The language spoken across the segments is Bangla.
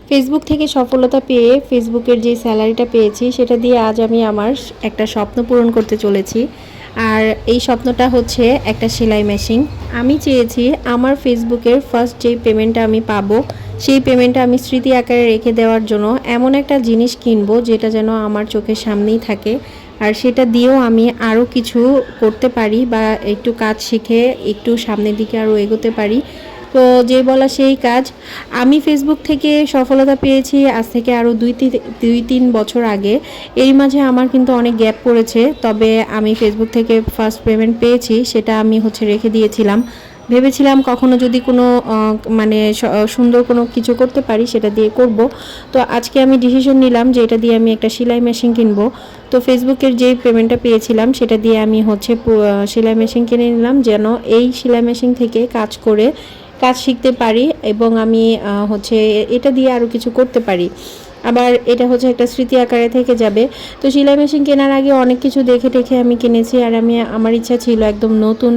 ফেসবুক থেকে সফলতা পেয়ে ফেসবুকের যে স্যালারিটা পেয়েছি সেটা দিয়ে আজ আমি আমার একটা স্বপ্ন পূরণ করতে চলেছি। আর এই স্বপ্নটা হচ্ছে একটা সেলাই মেশিন। আমি চেয়েছি আমার ফেসবুকের ফার্স্ট যে পেমেন্টটা আমি পাবো সেই পেমেন্টটা আমি স্মৃতি আকারে রেখে দেওয়ার জন্য এমন একটা জিনিস কিনবো যেটা যেন আমার চোখের সামনেই থাকে। আর সেটা দিয়েও আমি আরও কিছু করতে পারি বা একটু কাজ শিখে একটু সামনের দিকে আরও এগোতে পারি। তো যে বলা সেই কাজ। আমি ফেসবুক থেকে সফলতা পেয়েছি আজ থেকে আরও 2-3 বছর আগে। এর মাঝে আমার কিন্তু অনেক গ্যাপ পড়েছে, তবে আমি ফেসবুক থেকে ফার্স্ট পেমেন্ট পেয়েছি সেটা আমি রেখে দিয়েছিলাম। ভেবেছিলাম কখনো যদি কোনো মানে সুন্দর কোনো কিছু করতে পারি সেটা দিয়ে করব। তো আজকে আমি ডিসিশন নিলাম যে এটা দিয়ে আমি একটা সেলাই মেশিন কিনবো। তো ফেসবুকের যে পেমেন্টটা পেয়েছিলাম সেটা দিয়ে আমি সেলাই মেশিন কিনে নিলাম, যেন এই সেলাই মেশিন থেকে কাজ করে কাজ শিখতে পারি এবং আমি এটা দিয়ে আরও কিছু করতে পারি। আবার এটা একটা স্মৃতি আকারে থেকে যাবে। তো সেলাই মেশিন কেনার আগে অনেক কিছু দেখে টেখে আমি কিনেছি, আর আমার ইচ্ছা ছিল একদম নতুন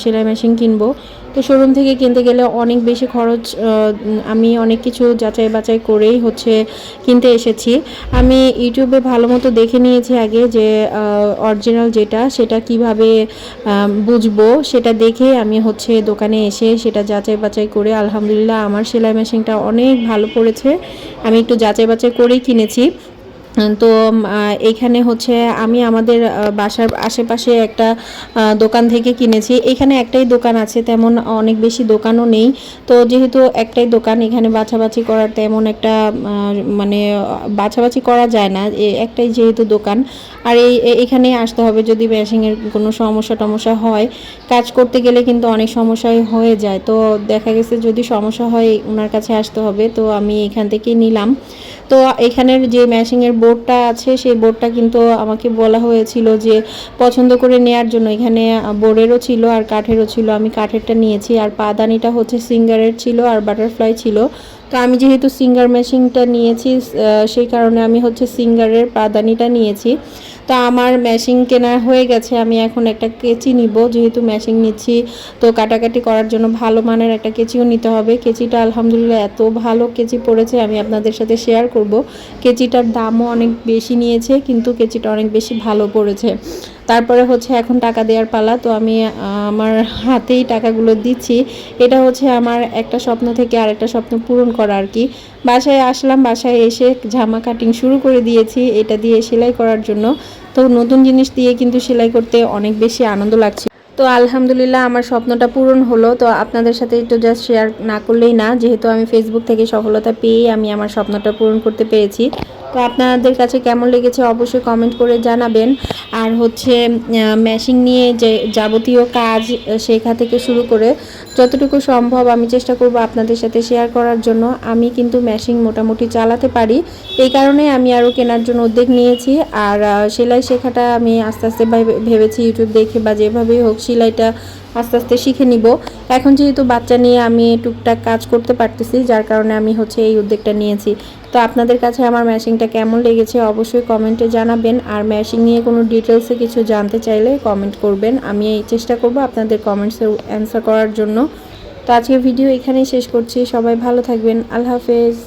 সেলাই মেশিন কিনবো। তো শোরুম থেকে কিনতে গেলে অনেক বেশি খরচ। আমি অনেক কিছু যাচাই বাছাই করেই কিনতে এসেছি। আমি ইউটিউবে ভালো মতো দেখে নিয়েছি আগে যে অরিজিনাল যেটা সেটা কিভাবে বুঝবো, সেটা দেখে আমি দোকানে এসে সেটা যাচাই বাছাই করে আলহামদুলিল্লাহ আমার সেলাই মেশিনটা অনেক ভালো পড়েছে। আমি একটু যাচাই বাছাই করেই কিনেছি। তো এইখানে আমি আমাদের বাসার আশেপাশে একটা দোকান থেকে কিনেছি। এখানে একটাই দোকান আছে, তেমন অনেক বেশি দোকানও নেই। তো যেহেতু একটাই দোকান, এখানে বাছাবাছি করার তেমন একটা মানে বাছাবাছি করা যায় না, একটাই যেহেতু দোকান। আর এখানে আসতে হবে যদি মেশিনের কোনো সমস্যা হয়। কাজ করতে গেলে কিন্তু অনেক সমস্যাই হয়ে যায়, তো দেখা গেছে যদি সমস্যা হয় ওনার কাছে আসতে হবে। তো আমি এখান থেকেই নিলাম। তো এখানের যে মেশিনের বোর্ডটা আছে সেই বোর্ডটা কিন্তু আমাকে বলা হয়েছিল যে পছন্দ করে নেয়ার জন্য। এখানে বোর্ডেরও ছিল আর কাঠেরও ছিল, আমি কাঠেরটা নিয়েছি। আর পাদানিটা সিঙ্গারের ছিল আর বাটারফ্লাই ছিল। তো আমি যেহেতু সিঙ্গার মেশিনটা নিয়েছি সেই কারণে আমি সিঙ্গারের পাদানিটা নিয়েছি। তো আমার মেশিন কেনা হয়ে গেছে। আমি এখন একটা কেচি নিব, যেহেতু মেশিন নিচ্ছি তো কাটাকাটি করার জন্য ভালো মানের একটা কেচিও নিতে হবে। কেচিটা আলহামদুলিল্লাহ এত ভালো কেচি পড়েছে, আমি আপনাদের সাথে শেয়ার করব। কেচিটার দামও অনেক বেশি নিয়েছে, কিন্তু কেচিটা অনেক বেশি ভালো পড়েছে। তারপরে এখন টাকা দেওয়ার পালা। তো আমি আমার হাতেই টাকাগুলো দিচ্ছি। এটা আমার একটা স্বপ্ন থেকে আরেকটা স্বপ্ন পূরণ করা আর কি। বাসায় আসলাম, বাসায় এসে জামা কাটিং শুরু করে দিয়েছি এটা দিয়ে সেলাই করার জন্য। তো নতুন জিনিস দিয়ে কিন্তু সেলাই করতে অনেক বেশি আনন্দ লাগছে। তো আলহামদুলিল্লাহ আমার স্বপ্নটা পূরণ হলো। তো আপনাদের সাথে একটু জাস্ট শেয়ার না করলেই না, যেহেতু আমি ফেসবুক থেকে সফলতা পেয়েই আমি আমার স্বপ্নটা পূরণ করতে পেরেছি। তো আপনাদের কাছে কেমন লেগেছে অবশ্যই কমেন্ট করে জানাবেন। আর মেশিন নিয়ে যে যাবতীয় কাজ শেখা থেকে শুরু করে যতটুকু সম্ভব আমি চেষ্টা করব আপনাদের সাথে শেয়ার করার জন্য। আমি কিন্তু মেশিন মোটামুটি চালাতে পারি, এই কারণে আমি আরও কেনার জন্য উদ্যোগ নিয়েছি। আর সেলাই শেখাটা আমি আস্তে আস্তে ভেবেছি ইউটিউব দেখে বা যেভাবেই হোক সেলাইটা আস্তে আস্তে শিখে নিব। এখন যেহেতু বাচ্চা নিয়ে আমি টুকটাক কাজ করতে পারতেছি, যার কারণে আমি এই উদ্যোগটা নিয়েছি। তো আপনাদের কাছে আমার মেশিনটা কেমন লেগেছে অবশ্যই কমেন্টে জানাবেন। আর মেশিন নিয়ে কোনো ডিটেলসে কিছু জানতে চাইলে কমেন্ট করবেন, আমি চেষ্টা করব আপনাদের কমেন্টসের অ্যান্সার করার জন্য। তো আজকের ভিডিও এখানেই শেষ করছি। সবাই ভালো থাকবেন। আল্লাহ হাফেজ।